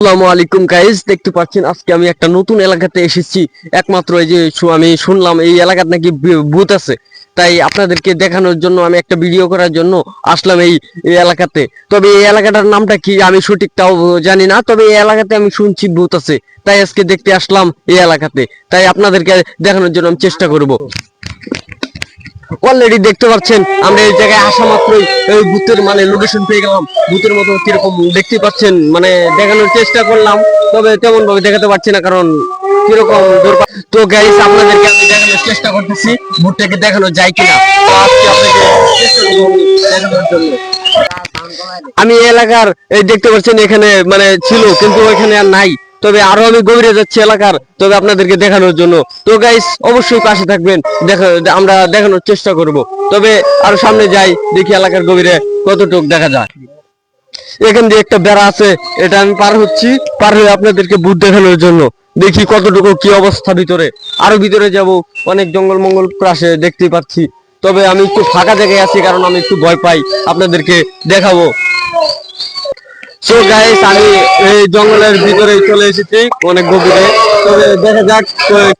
আসসালামু আলাইকুম গাইস, দেখতে পাচ্ছেন আজকে আমি একটা নতুন এলাকাতে এসেছি। একমাত্র এই যে আমি শুনলাম এই এলাকাতে নাকি ভূত আছে, তাই আপনাদেরকে দেখানোর জন্য আমি একটা ভিডিও করার জন্য আসলাম এই এলাকাতে। তবে এই এলাকাটার নামটা কি আমি সঠিকটাও জানি না, তবে এই এলাকাতে আমি শুনছি ভূত আছে, তাই আজকে দেখতে আসলাম এই এলাকাতে। তাই আপনাদেরকে দেখানোর জন্য আমি চেষ্টা করব। অলরেডি দেখতে পাচ্ছেন আমরা এই জায়গায় আসা মাত্রই এই ভূতের লোকেশন পেয়ে গেলাম। ভূতের মতো কিরকম দেখতে পাচ্ছেন, দেখানোর চেষ্টা করলাম, তবে তেমন ভাবে দেখাতে পারছি না, কারণ কিরকম তো গাইস আপনাদেরকে আমি দেখানোর চেষ্টা করতেছি ভূতটাকে দেখানো যায় কিনা। তো আজকে আপনাকে চেষ্টা করবো দেখানোর জন্য। আমি এই এলাকার এই দেখতে পাচ্ছেন এখানে ছিল, কিন্তু ওইখানে আর নাই। তবে আরো আমি গভীরে যাচ্ছি এলাকার, তবে আপনাদেরকে দেখানোর জন্য। তো গাইস অবশ্যই পাশে থাকবেন, আমরা দেখানোর চেষ্টা করব। তবে আরো সামনে যাই, দেখি এলাকার গভীরে কতটুকু দেখা যায়। এখান দিয়ে একটা বেড়া আছে, এটা আমি পার হচ্ছি, পার হয়ে আপনাদেরকে ভূত দেখানোর জন্য। দেখি কতটুকু কি অবস্থা ভিতরে। আরো ভিতরে যাব, অনেক জঙ্গল মঙ্গল ক্রাশে দেখতেই পাচ্ছি। তবে আমি একটু ফাঁকা জায়গায় আছি, কারণ আমি একটু ভয় পাই। আপনাদেরকে দেখাবো। সো গাইস আমি এই জঙ্গলের ভিতরে চলে এসেছি, অনেক গভীরে। তবে দেখা যাক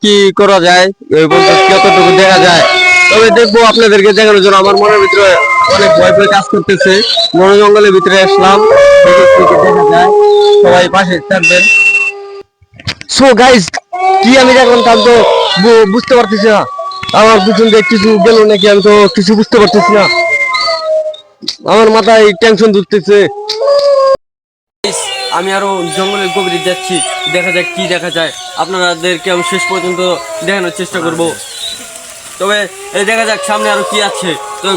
কি করা যায়, বলতে কতটুকু দেখা যায়। তবে দেখবো আপনাদেরকে দেখানোর জন্য। আমার মনের ভিতরে অনেক ভয় ভয় কাজ করতেছে। বন জঙ্গলের ভিতরে আসলাম, দেখা যায়। সবাই পাশে থাকবেন। সো গাইস কি আমি দেখলাম তা তো বুঝতে পারতেছি না। আমার পিছন দিয়ে কিছু গেল নাকি, আমি তো কিছু বুঝতে পারতেছি না। আমার মাথায় টেনশন ধরতেছে। আমি আরো জঙ্গলের গভীরে যাচ্ছি, দেখা যাক কি দেখা যায়। আপনাদেরকে আমি শেষ পর্যন্ত দেখানোর চেষ্টা করব। তবে এই দেখা যাক সামনে আরো কি আছে। তো